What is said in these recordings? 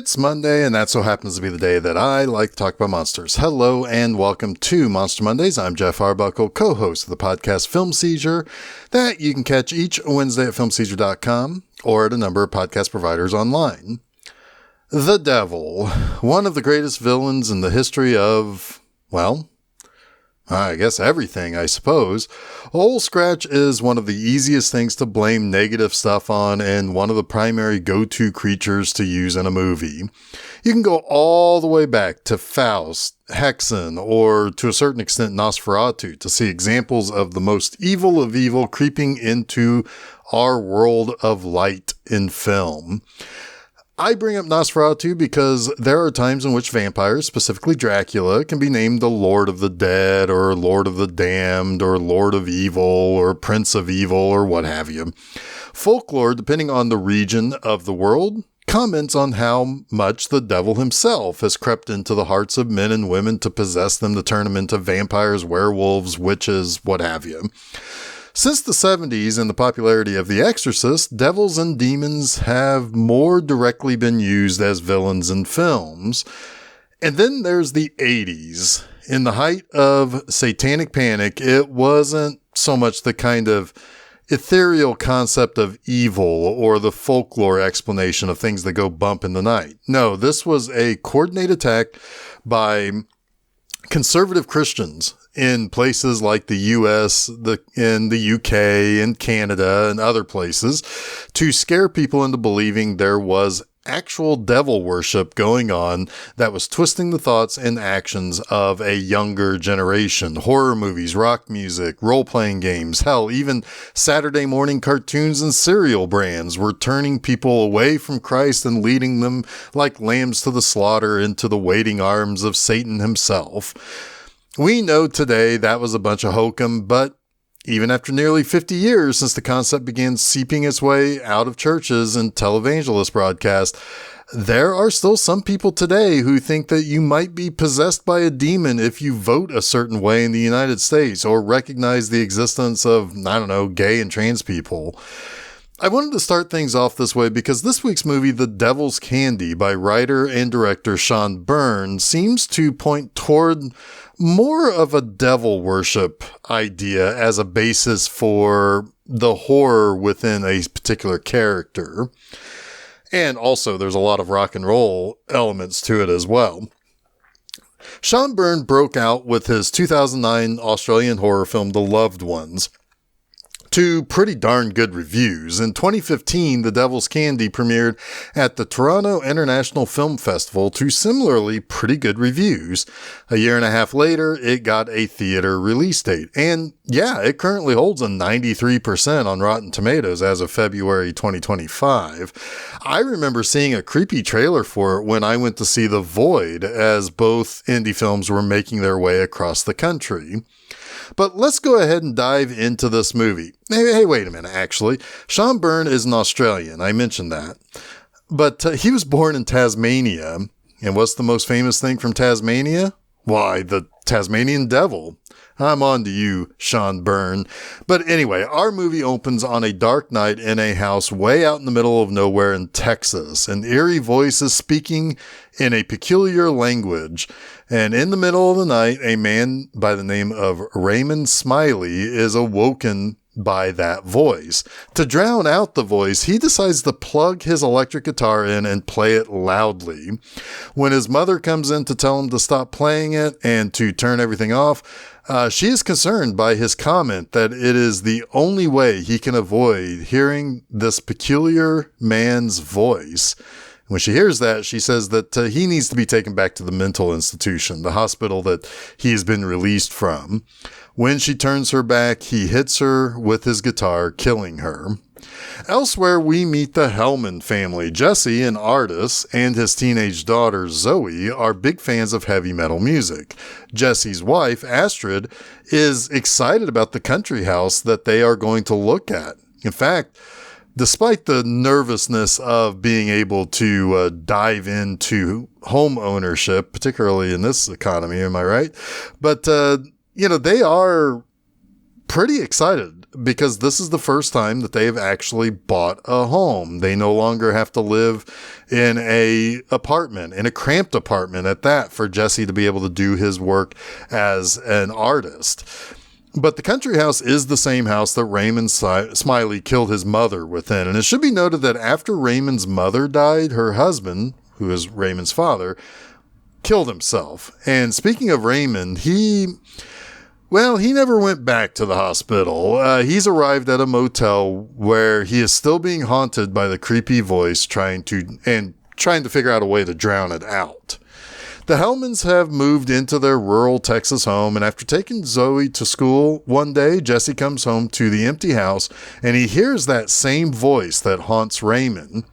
It's Monday, and that so happens to be the day that I like to talk about monsters. Hello, and welcome to Monster Mondays. I'm Geoff Arbuckle, co-host of the podcast Film Seizure, that you can catch each Wednesday at filmseizure.com or at a number of podcast providers online. The Devil, one of the greatest villains in the history of, well, I guess everything, I suppose. Old Scratch is one of the easiest things to blame negative stuff on and one of the primary go-to creatures to use in a movie. You can go all the way back to Faust, Hexen, or to a certain extent Nosferatu to see examples of the most evil of evil creeping into our world of light in film. I bring up Nosferatu because there are times in which vampires, specifically Dracula, can be named the Lord of the Dead or Lord of the Damned or Lord of Evil or Prince of Evil or what have you. Folklore, depending on the region of the world, comments on how much the devil himself has crept into the hearts of men and women to possess them, to turn them into vampires, werewolves, witches, what have you. Since the 70s and the popularity of The Exorcist, devils and demons have more directly been used as villains in films. And then there's the 80s. In the height of satanic panic, it wasn't so much the kind of ethereal concept of evil or the folklore explanation of things that go bump in the night. No, this was a coordinated attack by conservative Christians in places like the US, in the UK, in Canada, and other places to scare people into believing there was actual devil worship going on that was twisting the thoughts and actions of a younger generation. Horror movies, rock music, role-playing games, hell, even Saturday morning cartoons and cereal brands were turning people away from Christ and leading them like lambs to the slaughter into the waiting arms of Satan himself. We know today that was a bunch of hokum, but even after nearly 50 years since the concept began seeping its way out of churches and televangelist broadcasts, there are still some people today who think that you might be possessed by a demon if you vote a certain way in the United States or recognize the existence of, gay and trans people. I wanted to start things off this way because this week's movie, The Devil's Candy, by writer and director Sean Byrne, seems to point toward more of a devil worship idea as a basis for the horror within a particular character. And also, there's a lot of rock and roll elements to it as well. Sean Byrne broke out with his 2009 Australian horror film, The Loved Ones, to pretty darn good reviews. In 2015, The Devil's Candy premiered at the Toronto International Film Festival to similarly pretty good reviews. A year and a half later, it got a theater release date. And yeah, it currently holds a 93% on Rotten Tomatoes as of February 2025. I remember seeing a creepy trailer for it when I went to see The Void, as both indie films were making their way across the country. But let's go ahead and dive into this movie. Hey, wait a minute, actually. Sean Byrne is an Australian. I mentioned that. But he was born in Tasmania. And what's the most famous thing from Tasmania? Why, the Tasmanian devil. I'm on to you, Sean Byrne. But anyway, our movie opens on a dark night in a house way out in the middle of nowhere in Texas. An eerie voice is speaking in a peculiar language. And in the middle of the night, a man by the name of Raymond Smiley is awoken by that voice. To drown out the voice, he decides to plug his electric guitar in and play it loudly. When his mother comes in to tell him to stop playing it and to turn everything off, she is concerned by his comment that it is the only way he can avoid hearing this peculiar man's voice. When she hears that, she says that he needs to be taken back to the mental institution, the hospital that he has been released from. When she turns her back, he hits her with his guitar, killing her. Elsewhere, we meet the Hellman family. Jesse, an artist, and his teenage daughter, Zoe, are big fans of heavy metal music. Jesse's wife, Astrid, is excited about the country house that they are going to look at. In fact, despite the nervousness of being able to dive into home ownership, particularly in this economy, am I right? But, they are pretty excited because this is the first time that they've actually bought a home. They no longer have to live in in a cramped apartment at that, for Jesse to be able to do his work as an artist. But the country house is the same house that Raymond Smiley killed his mother within. And it should be noted that after Raymond's mother died, her husband, who is Raymond's father, killed himself. And speaking of Raymond, he never went back to the hospital. He's arrived at a motel where he is still being haunted by the creepy voice, trying to figure out a way to drown it out. The Hellmans have moved into their rural Texas home, and after taking Zoe to school one day, Jesse comes home to the empty house, and he hears that same voice that haunts Raymond.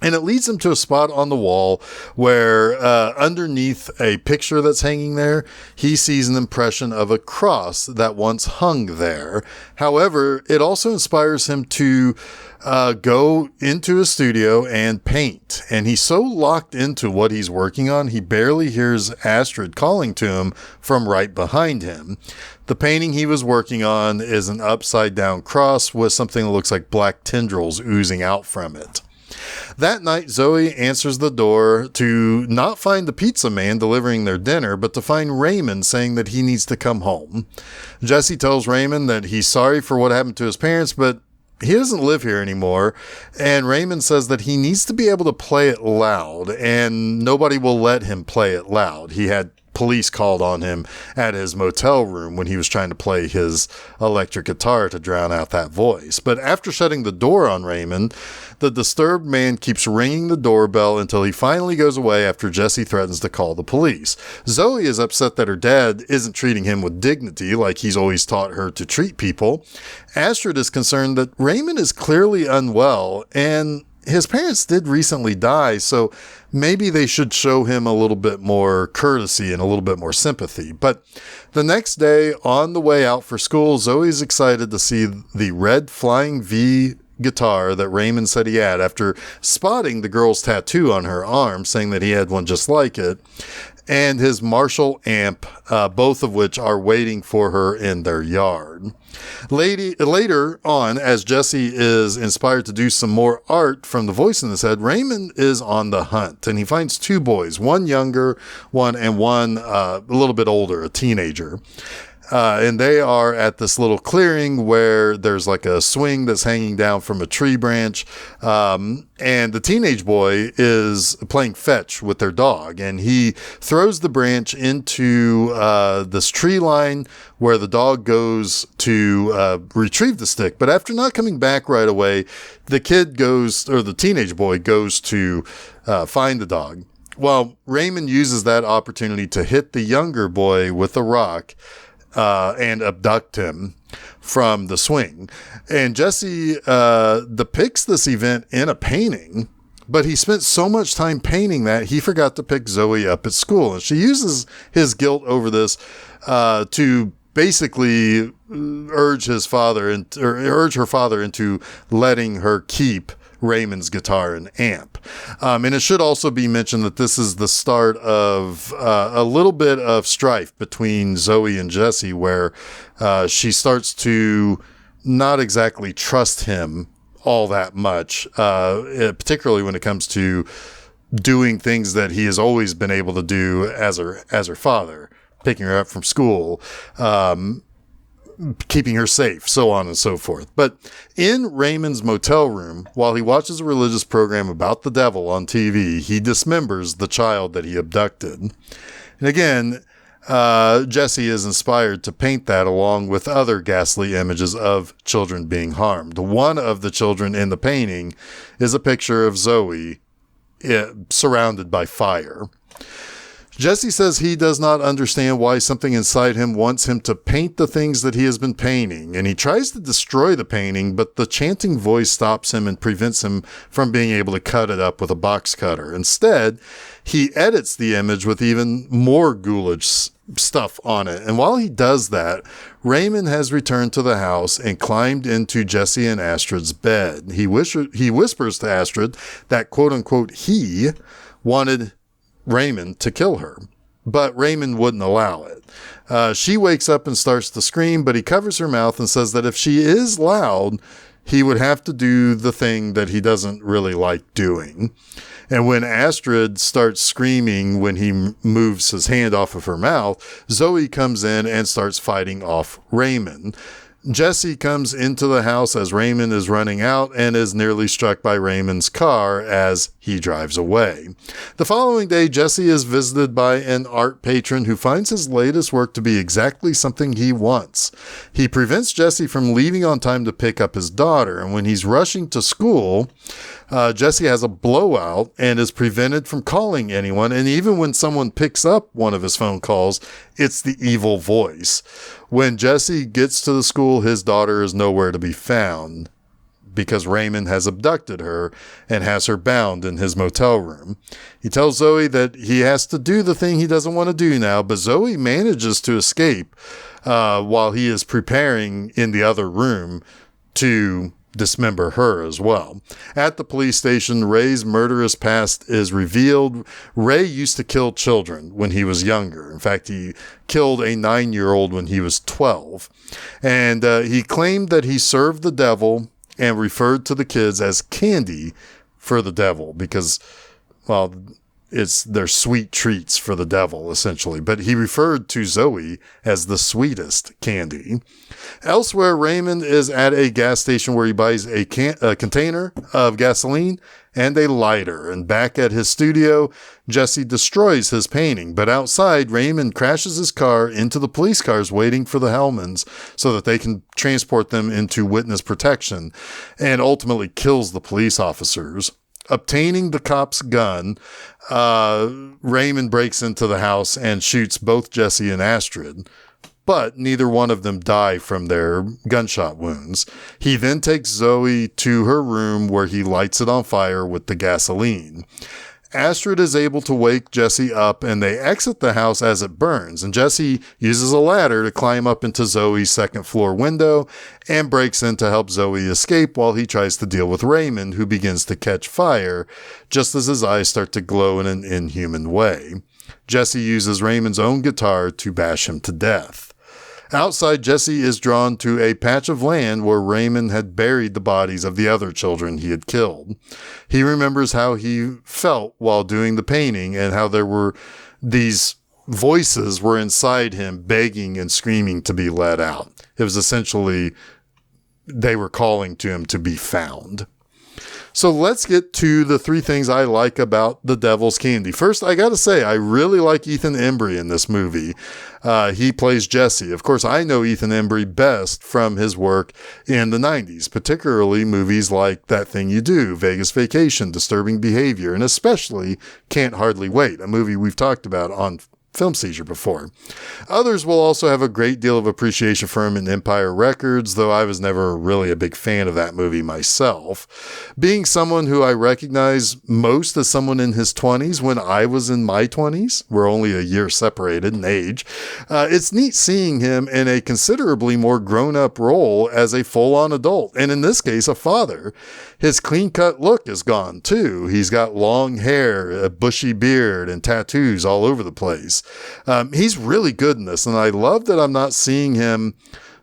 And it leads him to a spot on the wall where underneath a picture that's hanging there, he sees an impression of a cross that once hung there. However, it also inspires him to go into a studio and paint. And he's so locked into what he's working on, he barely hears Astrid calling to him from right behind him. The painting he was working on is an upside down cross with something that looks like black tendrils oozing out from it. That night, Zoe answers the door to not find the pizza man delivering their dinner, but to find Raymond saying that he needs to come home. Jesse tells Raymond that he's sorry for what happened to his parents, but he doesn't live here anymore. And Raymond says that he needs to be able to play it loud, and nobody will let him play it loud. He had police called on him at his motel room when he was trying to play his electric guitar to drown out that voice. But after shutting the door on Raymond, the disturbed man keeps ringing the doorbell until he finally goes away after Jesse threatens to call the police. Zoe is upset that her dad isn't treating him with dignity like he's always taught her to treat people. Astrid is concerned that Raymond is clearly unwell, and his parents did recently die, so maybe they should show him a little bit more courtesy and a little bit more sympathy. But the next day, on the way out for school, Zoe's excited to see the red Flying V guitar that Raymond said he had after spotting the girl's tattoo on her arm, saying that he had one just like it, and his Marshall amp, both of which are waiting for her in their yard. Later on, as Jesse is inspired to do some more art from the voice in his head, Raymond is on the hunt, and he finds two boys, one younger, one a little bit older, a teenager. And they are at this little clearing where there's like a swing that's hanging down from a tree branch. And the teenage boy is playing fetch with their dog, and he throws the branch into this tree line where the dog goes to retrieve the stick. But after not coming back right away, the teenage boy goes to find the dog. Well, Raymond uses that opportunity to hit the younger boy with a rock and abduct him from the swing. And Jesse depicts this event in a painting, but he spent so much time painting that he forgot to pick Zoe up at school. And she uses his guilt over this to basically urge her father into letting her keep Raymond's guitar and amp. And it should also be mentioned that this is the start of a little bit of strife between Zoe and Jesse, where she starts to not exactly trust him all that much, particularly when it comes to doing things that he has always been able to do as her father, picking her up from school, keeping her safe, so on and so forth. But in Raymond's motel room, while he watches a religious program about the devil on TV, he dismembers the child that he abducted. And again, Jesse is inspired to paint that along with other ghastly images of children being harmed. One of the children in the painting is a picture of Zoe surrounded by fire. Jesse says he does not understand why something inside him wants him to paint the things that he has been painting, and he tries to destroy the painting, but the chanting voice stops him and prevents him from being able to cut it up with a box cutter. Instead, he edits the image with even more ghoulish stuff on it, and while he does that, Raymond has returned to the house and climbed into Jesse and Astrid's bed. He whispers to Astrid that, quote-unquote, he wanted Raymond to kill her. but Raymond wouldn't allow it. She wakes up and starts to scream, but he covers her mouth and says that if she is loud, he would have to do the thing that he doesn't really like doing. And when Astrid starts screaming when he moves his hand off of her mouth, Zoe comes in and starts fighting off Raymond. Jesse comes into the house as Raymond is running out and is nearly struck by Raymond's car as he drives away. The following day, Jesse is visited by an art patron who finds his latest work to be exactly something he wants. He prevents Jesse from leaving on time to pick up his daughter, and when he's rushing to school, Jesse has a blowout and is prevented from calling anyone, and even when someone picks up one of his phone calls, it's the evil voice. When Jesse gets to the school, his daughter is nowhere to be found because Raymond has abducted her and has her bound in his motel room. He tells Zoe that he has to do the thing he doesn't want to do now, but Zoe manages to escape while he is preparing in the other room to dismember her as well. At the police station, Ray's murderous past is revealed. Ray used to kill children when he was younger. In fact, he killed a 9-year-old when he was 12. And he claimed that he served the devil and referred to the kids as candy for the devil because, well, they're sweet treats for the devil, essentially. But he referred to Zoe as the sweetest candy. Elsewhere, Raymond is at a gas station where he buys a container of gasoline and a lighter. And back at his studio, Jesse destroys his painting. But outside, Raymond crashes his car into the police cars waiting for the Hellmans so that they can transport them into witness protection, and ultimately kills the police officers. Obtaining the cop's gun, Raymond breaks into the house and shoots both Jesse and Astrid, but neither one of them die from their gunshot wounds. He then takes Zoe to her room where he lights it on fire with the gasoline. Astrid is able to wake Jesse up and they exit the house as it burns, and Jesse uses a ladder to climb up into Zoe's second floor window and breaks in to help Zoe escape while he tries to deal with Raymond, who begins to catch fire just as his eyes start to glow in an inhuman way. Jesse uses Raymond's own guitar to bash him to death. Outside, Jesse is drawn to a patch of land where Raymond had buried the bodies of the other children he had killed. He remembers how he felt while doing the painting and how there were these voices were inside him begging and screaming to be let out. It was essentially they were calling to him to be found. So let's get to the 3 things I like about The Devil's Candy. First, I gotta say, I really like Ethan Embry in this movie. He plays Jesse. Of course, I know Ethan Embry best from his work in the 90s, particularly movies like That Thing You Do, Vegas Vacation, Disturbing Behavior, and especially Can't Hardly Wait, a movie we've talked about on Film Seizure before. Others will also have a great deal of appreciation for him in Empire Records, though I was never really a big fan of that movie myself. Being someone who I recognize most as someone in his 20s when I was in my 20s, we're only a year separated in age, it's neat seeing him in a considerably more grown-up role as a full-on adult, and in this case, a father. His clean-cut look is gone, too. He's got long hair, a bushy beard, and tattoos all over the place. He's really good in this, and I love that I'm not seeing him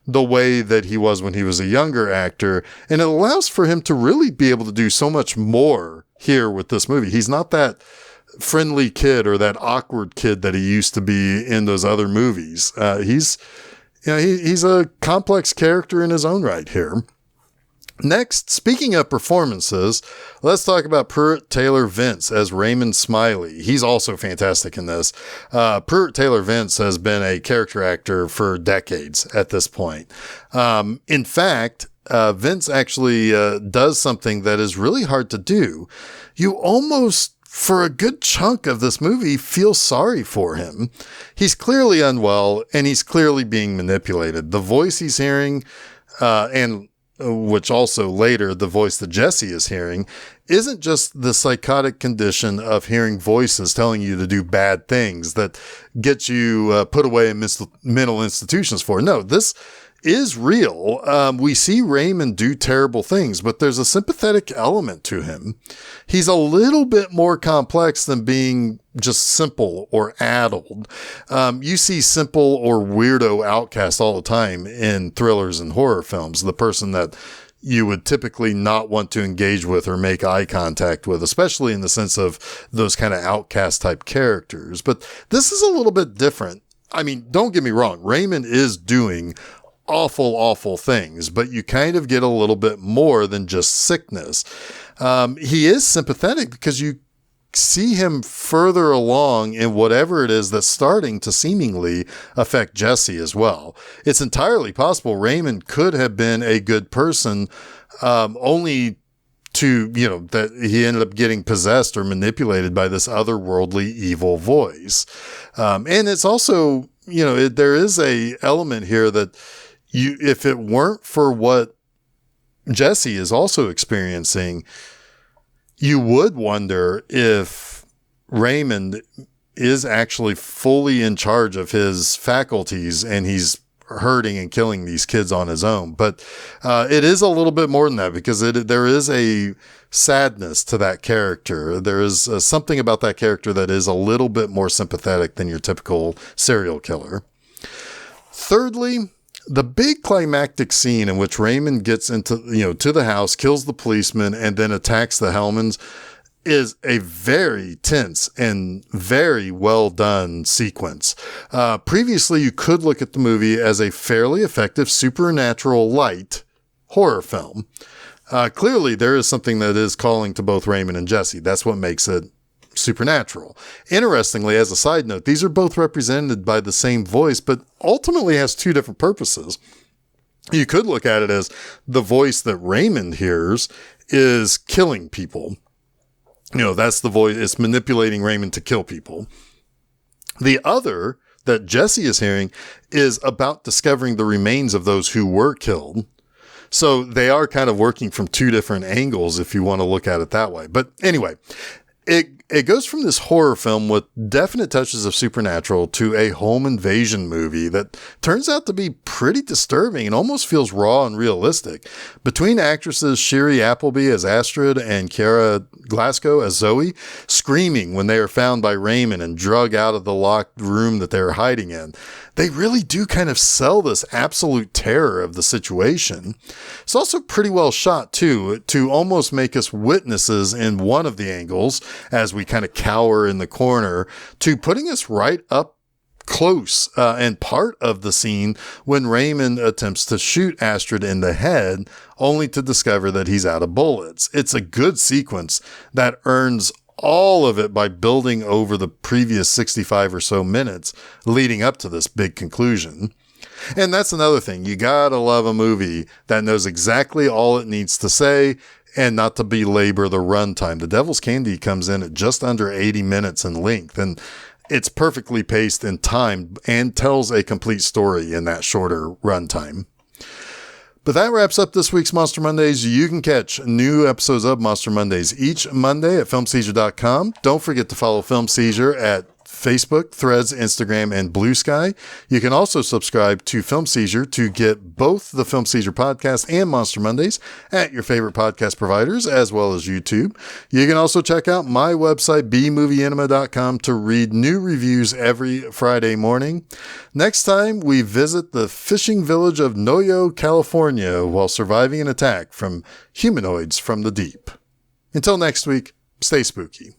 the way that he was when he was a younger actor, and it allows for him to really be able to do so much more here with this movie. He's not that friendly kid or that awkward kid that he used to be in those other movies. He's a complex character in his own right here. Next, speaking of performances, let's talk about Pruitt Taylor Vince as Raymond Smiley. He's also fantastic in this. Pruitt Taylor Vince has been a character actor for decades at this point. In fact, Vince actually does something that is really hard to do. You almost, for a good chunk of this movie, feel sorry for him. He's clearly unwell and he's clearly being manipulated. The voice he's hearing, and which also later the voice that Jesse is hearing, isn't just the psychotic condition of hearing voices telling you to do bad things that get you put away in mental institutions for. No, this is real. We see Raymond do terrible things, but there's a sympathetic element to him. He's a little bit more complex than being just simple or addled. You see simple or weirdo outcasts all the time in thrillers and horror films. The person that you would typically not want to engage with or make eye contact with, especially in the sense of those kind of outcast type characters. But this is a little bit different. I mean, don't get me wrong. Raymond is doing awful, awful things, but you kind of get a little bit more than just sickness. He is sympathetic because you see him further along in whatever it is that's starting to seemingly affect Jesse as well. It's entirely possible Raymond could have been a good person, only to, that he ended up getting possessed or manipulated by this otherworldly evil voice. And it's also, there is a element here that if it weren't for what Jesse is also experiencing, you would wonder if Raymond is actually fully in charge of his faculties and he's hurting and killing these kids on his own. But it is a little bit more than that, because there is a sadness to that character. There is something about that character that is a little bit more sympathetic than your typical serial killer. Thirdly, the big climactic scene in which Raymond gets into, to the house, kills the policeman, and then attacks the Hellmans is a very tense and very well done sequence. Previously, you could look at the movie as a fairly effective supernatural light horror film. Clearly, there is something that is calling to both Raymond and Jesse. That's what makes it supernatural. Interestingly, as a side note, these are both represented by the same voice, but ultimately has two different purposes. You could look at it as the voice that Raymond hears is killing people. That's the voice. It's manipulating Raymond to kill people. The other that Jesse is hearing is about discovering the remains of those who were killed. So they are kind of working from two different angles, if you want to look at it that way. But anyway, it goes from this horror film with definite touches of supernatural to a home invasion movie that turns out to be pretty disturbing and almost feels raw and realistic. Between actresses Shiri Appleby as Astrid and Kiara Glasgow as Zoe, screaming when they are found by Raymond and drug out of the locked room that they are hiding in, they really do kind of sell this absolute terror of the situation. It's also pretty well shot too, to almost make us witnesses in one of the angles as we kind of cower in the corner, to putting us right up close and part of the scene when Raymond attempts to shoot Astrid in the head, only to discover that he's out of bullets. It's a good sequence that earns all of it by building over the previous 65 or so minutes leading up to this big conclusion. And that's another thing. You gotta love a movie that knows exactly all it needs to say and not to belabor the runtime. The Devil's Candy comes in at just under 80 minutes in length, and it's perfectly paced in time and tells a complete story in that shorter runtime. But that wraps up this week's Monster Mondays. You can catch new episodes of Monster Mondays each Monday at filmseizure.com. Don't forget to follow Film Seizure at Facebook, Threads, Instagram, and Blue Sky. You can also subscribe to Film Seizure to get both the Film Seizure podcast and Monster Mondays at your favorite podcast providers, as well as YouTube. You can also check out my website, bmovieenema.com, to read new reviews every Friday morning. Next time, we visit the fishing village of Noyo, California, while surviving an attack from humanoids from the deep. Until next week, stay spooky.